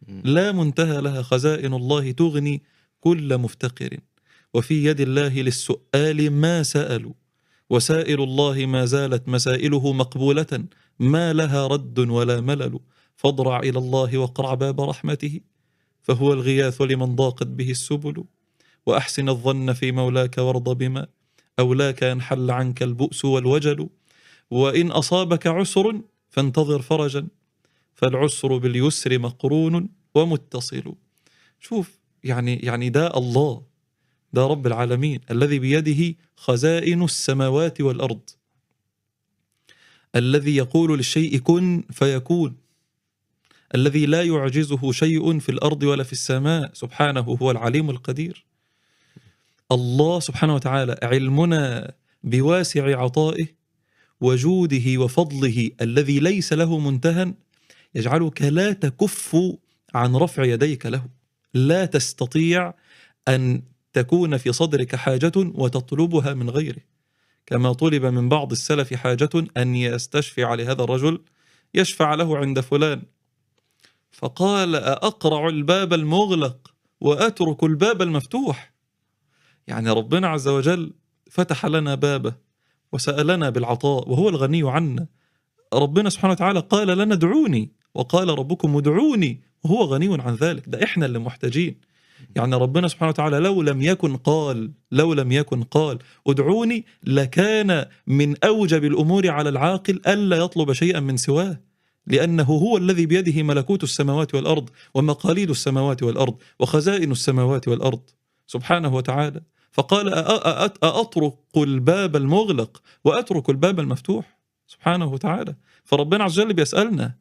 لا منتهى لها، خزائن الله تغني كل مفتقر، وفي يد الله للسؤال ما سألوا، وسائل الله ما زالت مسائله مقبولة، ما لها رد ولا ملل، فاضرع إلى الله واقرع باب رحمته، فهو الغياث لمن ضاقت به السبل، وأحسن الظن في مولاك وارض بما أولاك ينحل عنك البؤس والوجل، وإن أصابك عسر فانتظر فرجا، فالعسر باليسر مقرون ومتصل. شوف يعني ده الله، ده رب العالمين الذي بيده خزائن السماوات والأرض، الذي يقول للشيء كن فيكون، الذي لا يعجزه شيء في الأرض ولا في السماء، سبحانه هو العليم القدير. الله سبحانه وتعالى علمنا بواسع عطائه وجوده وفضله الذي ليس له منتهى يجعلك لا تكف عن رفع يديك له، لا تستطيع أن تكون في صدرك حاجة وتطلبها من غيره، كما طلب من بعض السلف حاجة أن يستشفع لهذا الرجل، يشفع له عند فلان، فقال أقرع الباب المغلق وأترك الباب المفتوح. يعني ربنا عز وجل فتح لنا بابه وسألنا بالعطاء وهو الغني عنا. ربنا سبحانه وتعالى قال لنا ادعوني، وقال ربكم ادعوني وهو غني عن ذلك، ده إحنا اللي محتاجين. يعني ربنا سبحانه وتعالى لو لم يكن قال ادعوني لكان من أوجب الأمور على العاقل ألا يطلب شيئا من سواه، لأنه هو الذي بيده ملكوت السماوات والأرض ومقاليد السماوات والأرض وخزائن السماوات والأرض سبحانه وتعالى. فقال أطرق الباب المغلق وأترك الباب المفتوح سبحانه وتعالى. فربنا عز وجل بيسألنا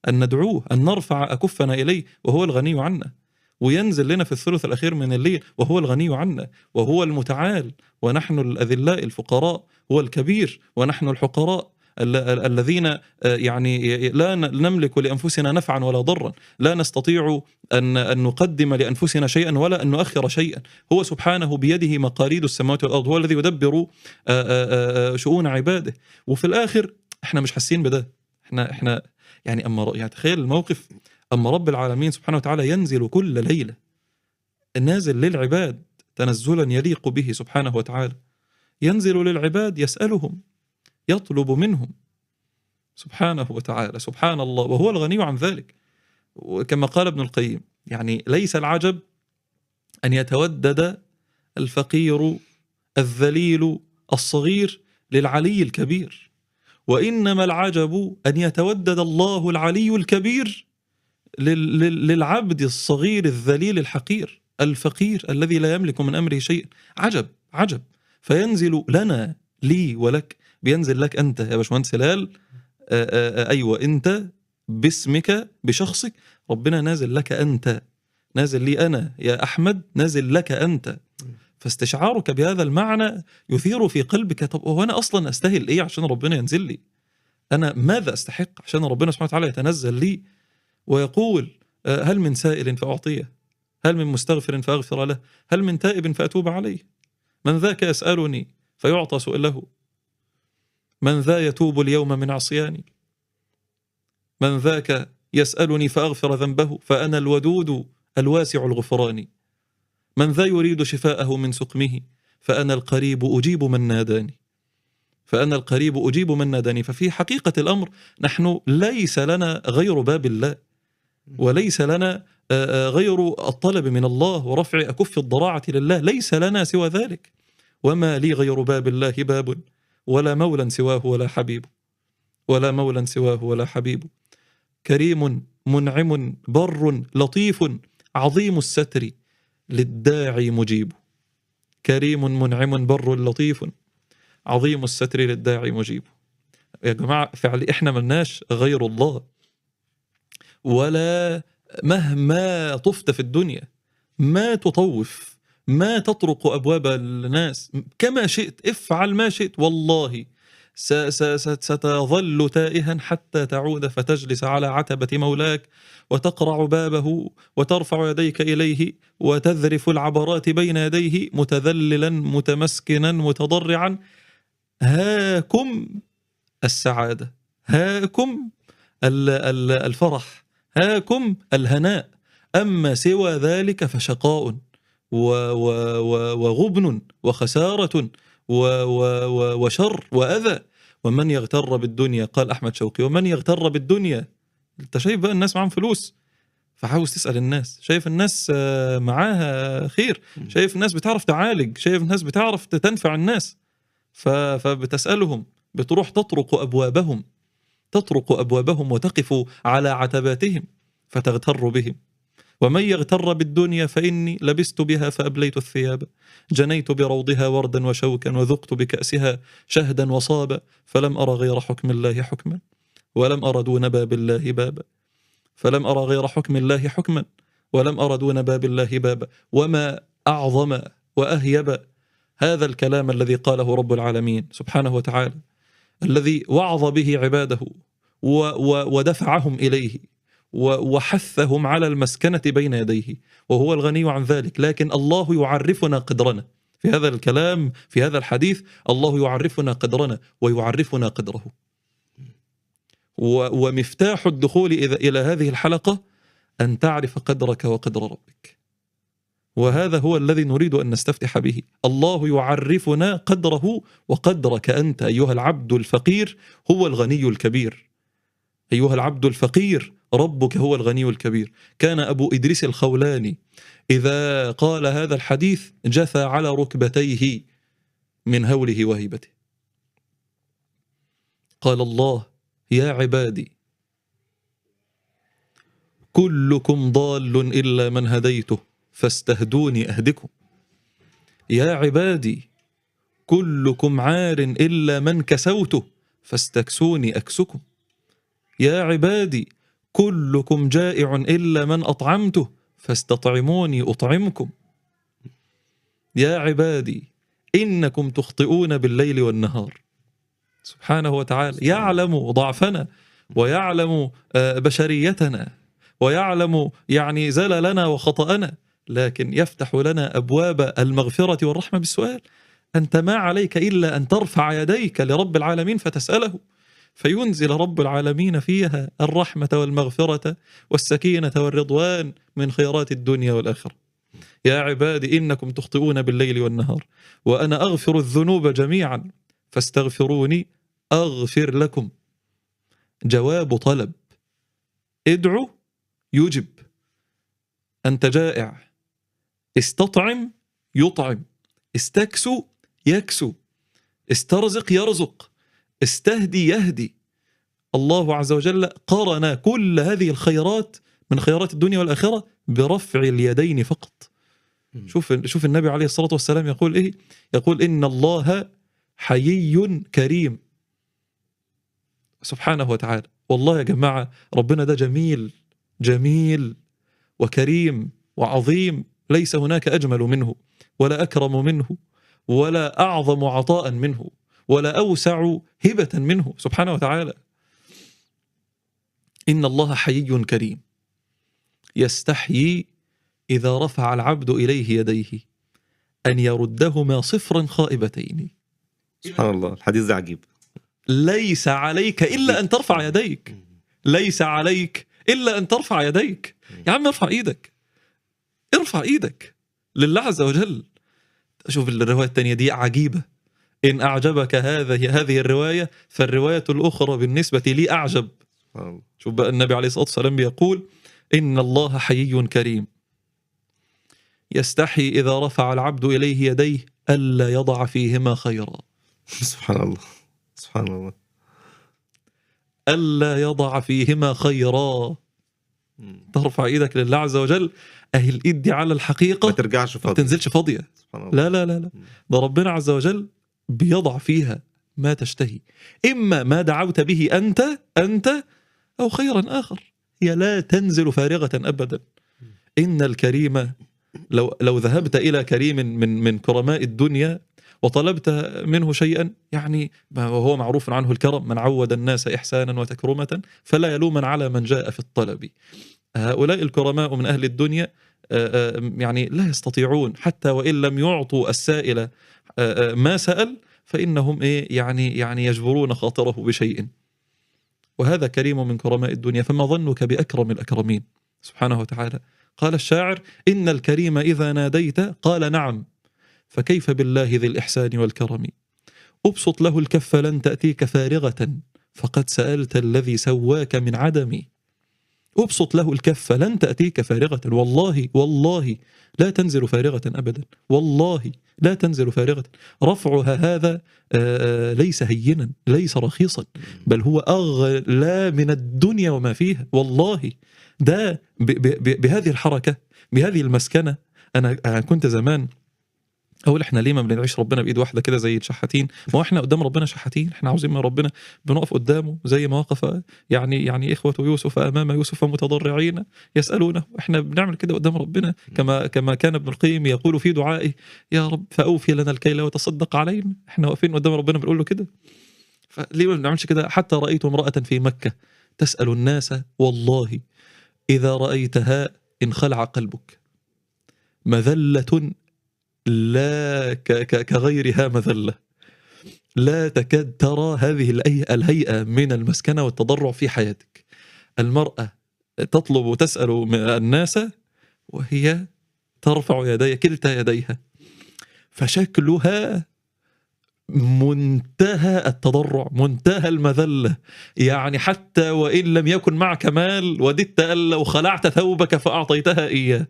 أن ندعوه، أن نرفع أكفنا إليه وهو الغني عنا، وينزل لنا في الثلث الأخير من الليل وهو الغني عنا، وهو المتعال ونحن الأذلاء الفقراء، هو الكبير ونحن الحقراء الذين يعني لا نملك لأنفسنا نفعا ولا ضرا، لا نستطيع أن نقدم لأنفسنا شيئا ولا أن نؤخر شيئا. هو سبحانه بيده مقاليد السماوات والأرض، هو الذي يدبر شؤون عباده. وفي الآخر احنا مش حاسين بده، احنا يعني تخيل الموقف، أما رب العالمين سبحانه وتعالى ينزل كل ليلة، نازل للعباد تنزلا يليق به سبحانه وتعالى، ينزل للعباد يسألهم، يطلب منهم سبحانه وتعالى، سبحان الله، وهو الغني عن ذلك. وكما قال ابن القيم يعني ليس العجب أن يتودد الفقير الذليل الصغير للعلي الكبير، وإنما العجب أن يتودد الله العلي الكبير للعبد الصغير الذليل الحقير الفقير الذي لا يملك من أمره شيء. عجب عجب. فينزل لنا، لي ولك، بينزل لك أنت يا باشمهندس هلال، أيوة أنت باسمك بشخصك، ربنا نازل لك أنت، نازل لي أنا يا أحمد، نازل لك أنت. فاستشعارك بهذا المعنى يثير في قلبك طب هو أنا أصلا أستاهل إيه عشان ربنا ينزل لي؟ أنا ماذا أستحق عشان ربنا سبحانه وتعالى يتنزل لي ويقول هل من سائل فأعطيه، هل من مستغفر فأغفر له، هل من تائب فأتوب عليه؟ من ذاك يسألني فيعطى سؤله، من ذا يتوب اليوم من عصياني، من ذاك يسألني فأغفر ذنبه فأنا الودود الواسع الغفران، من ذا يريد شفاءه من سقمه فأنا القريب أجيب من ناداني، فأنا القريب أجيب من ناداني. ففي حقيقة الأمر نحن ليس لنا غير باب الله، وليس لنا غير الطلب من الله ورفع أكف الضراعة لله، ليس لنا سوى ذلك. وما لي غير باب الله باب، ولا مولا سواه ولا حبيب، ولا مولا سواه ولا حبيب. كريم منعم بر لطيف عظيم الستر للداعي مجيب. كريم منعم بر لطيف عظيم الستر للداعي مجيب. يا جماعة فعلي احنا ملناش غير الله، ولا مهما طفت في الدنيا ما تطوف، ما تطرق أبواب الناس كما شئت، افعل ما شئت، والله ستظل تائها حتى تعود فتجلس على عتبة مولاك وتقرع بابه وترفع يديك إليه وتذرف العبرات بين يديه متذللا متمسكنا متضرعا. هاكم السعادة، هاكم الفرح، هاكم الهناء. أما سوى ذلك فشقاء وغبن وخسارة وشر وأذى. ومن يغتر بالدنيا، قال أحمد شوقي، ومن يغتر بالدنيا. أنت شايف بقى الناس معاهم فلوس، فحاول تسأل الناس، شايف الناس معاها خير، شايف الناس بتعرف تعالج، شايف الناس بتعرف تنفع الناس، فبتسألهم، بتروح تطرق أبوابهم وتقف على عتباتهم فتغتر بهم. ومن يغتر بالدنيا فإني لبست بها فأبليت الثياب، جنيت بروضها وردا وشوكا، وذقت بكأسها شهدا وصابا، فلم أرى غير حكم الله حكما، ولم أرى دون باب الله بابا، فلم أرى غير حكم الله حكما، ولم أرى دون باب الله بابا. وما أعظم وأهيب هذا الكلام الذي قاله رب العالمين سبحانه وتعالى، الذي وعظ به عباده ودفعهم إليه وحثهم على المسكنة بين يديه، وهو الغني عن ذلك. لكن الله يعرفنا قدرنا في هذا الكلام، في هذا الحديث الله يعرفنا قدرنا ويعرفنا قدره. ومفتاح الدخول إلى هذه الحلقة أن تعرف قدرك وقدر ربك، وهذا هو الذي نريد أن نستفتح به. الله يعرفنا قدره وقدرك أنت أيها العبد الفقير، هو الغني الكبير. أيها العبد الفقير، ربك هو الغني الكبير. كان أبو إدريس الخولاني إذا قال هذا الحديث جثى على ركبتيه من هوله وهيبته. قال الله: يا عبادي كلكم ضال إلا من هديته فاستهدوني أهدكم. يا عبادي كلكم عار إلا من كسوته فاستكسوني أكسكم. يا عبادي كلكم جائع إلا من أطعمته فاستطعموني أطعمكم. يا عبادي إنكم تخطئون بالليل والنهار. سبحانه وتعالى يعلم ضعفنا ويعلم بشريتنا ويعلم يعني زللنا وخطأنا، لكن يفتح لنا أبواب المغفرة والرحمة بالسؤال. أنت ما عليك إلا أن ترفع يديك لرب العالمين فتسأله، فينزل رب العالمين فيها الرحمة والمغفرة والسكينة والرضوان من خيرات الدنيا والآخرة. يا عبادي إنكم تخطئون بالليل والنهار وأنا أغفر الذنوب جميعا فاستغفروني أغفر لكم. جواب طلب، ادعو يجب. أنت جائع، استطعم يطعم، استكسو يكسو، استرزق يرزق، استهدي يهدي. الله عز وجل قرن كل هذه الخيرات من خيرات الدنيا والآخرة برفع اليدين فقط. شوف النبي عليه الصلاة والسلام يقول إيه؟ يقول إن الله حيي كريم سبحانه وتعالى. والله يا جماعة ربنا ده جميل وكريم وعظيم، ليس هناك أجمل منه ولا أكرم منه ولا أعظم عطاء منه ولا أوسع هبة منه سبحانه وتعالى. إن الله حيي كريم يستحيي إذا رفع العبد إليه يديه أن يردهما صفرا خائبتين. سبحان الله، الحديث ده عجيب. ليس عليك إلا أن ترفع يديك، ليس عليك إلا أن ترفع يديك. يا عم ارفع إيدك لله عز وجل. شوف الرواية الثانية دي عجيبة. إن أعجبك هذه الرواية فالرواية الأخرى بالنسبة لي أعجب. شوف بقى النبي عليه الصلاة والسلام يقول إن الله حيي كريم يستحي إذا رفع العبد إليه يديه ألا يضع فيهما خيرا. سبحان الله، سبحان الله. ألا يضع فيهما خيرا. ترفع إيدك لله عز وجل، أهي الإيد دي على الحقيقة ما ترجعش فاضية، ما تنزلش فاضية. لا لا لا لا، ده ربنا عز وجل بيضع فيها ما تشتهي، إما ما دعوت به أنت أو خيرا آخر. هي لا تنزل فارغة أبدا. إن الكريم لو ذهبت إلى كريم من كرماء الدنيا وطلبت منه شيئا، يعني وهو معروف عنه الكرم، من عود الناس إحسانا وتكرمة فلا يلومن على من جاء في الطلب. هؤلاء الكرماء من أهل الدنيا يعني لا يستطيعون حتى وإن لم يعطوا السائل ما سأل فإنهم يعني يجبرون خاطره بشيء. وهذا كريم من كرماء الدنيا، فما ظنك بأكرم الأكرمين سبحانه وتعالى. قال الشاعر: إن الكريم إذا ناديت قال نعم، فكيف بالله ذي الإحسان والكرم. أبسط له الكف لن تأتيك فارغة، فقد سألت الذي سواك من عدم. أبسط له الكف لن تأتيك فارغة، والله والله لا تنزل فارغة أبدا، والله لا تنزل فارغة. رفعها هذا ليس هينا، ليس رخيصا، بل هو أغلى من الدنيا وما فيها. والله ده بهذه الحركة، بهذه المسكنة. أنا كنت زمان أقول إحنا ليه ما بنعيش ربنا بإيد واحدة كده زي الشحاتين؟ ما هو إحنا قدام ربنا شحاتين، إحنا عاوزين من ربنا بنقف قدامه زي ما وقف يعني إخوة يوسف أمام يوسف متضرعين يسألونه. إحنا بنعمل كده قدام ربنا كما كان ابن القيم يقول في دعائه: يا رب فأوفي لنا الكيل وتصدق علينا. إحنا واقفين قدام ربنا بنقول له كده. فليه ما بنعملش كده؟ حتى رأيت امرأة في مكة تسأل الناس، والله إذا رأيتها انخلع قلبك، مذلة لا كغيرها مذلة، لا تكاد ترى هذه الهيئة من المسكنة والتضرع في حياتك. المرأة تطلب وتسأل الناس وهي ترفع يديها كلتا يديها، فشكلها منتهى التضرع، منتهى المذلة. يعني حتى وإن لم يكن معك مال وددت أن لو خلعت ثوبك فأعطيتها إياه.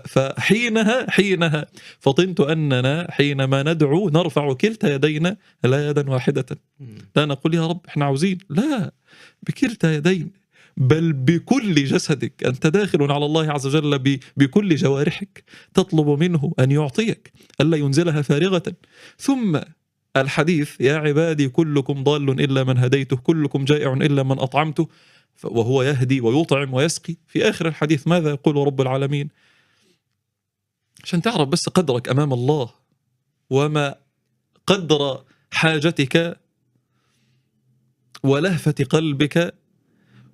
فحينها فطنت أننا حينما ندعو نرفع كلتا يدينا لا يدا واحدة، لا نقول يا رب احنا عاوزين، لا، بكلتا يدين، بل بكل جسدك. أنت داخل على الله عز وجل بكل جوارحك، تطلب منه أن يعطيك، ألا ينزلها فارغة. ثم الحديث: يا عبادي كلكم ضال إلا من هديته، كلكم جائع إلا من أطعمته، وهو يهدي ويطعم ويسقي. في آخر الحديث ماذا يقول رب العالمين؟ عشان تعرف بس قدرك أمام الله وما قدر حاجتك ولهفة قلبك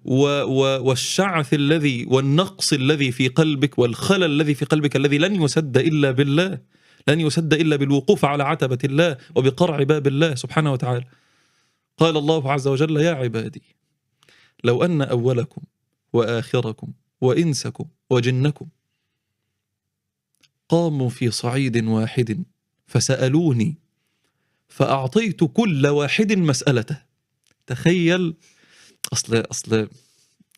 والشعث الذي والنقص الذي في قلبك والخلل الذي في قلبك الذي لن يسد إلا بالله، لن يسد إلا بالوقوف على عتبة الله وبقرع باب الله سبحانه وتعالى. قال الله عز وجل: يا عبادي لو أن أولكم وآخركم وإنسكم وجنكم قاموا في صعيد واحد فسألوني فأعطيت كل واحد مسألته. تخيل، أصل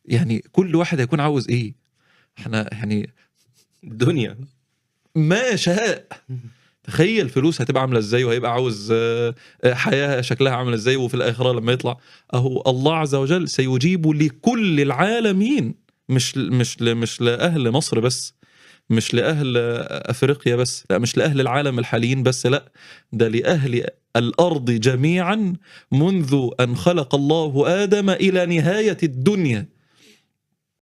يعني كل واحد هيكون عاوز إيه؟ احنا يعني الدنيا ما شاء. تخيل فلوس هتبقى عاملة ازاي، وهيبقى عاوز حياة شكلها عاملة ازاي، وفي الآخرة لما يطلع أهو الله عز وجل سيجيب لكل العالمين، مش لأهل مصر بس، مش لأهل أفريقيا بس، لا، مش لأهل العالم الحاليين بس، لا، ده لأهل الأرض جميعا منذ أن خلق الله آدم إلى نهاية الدنيا.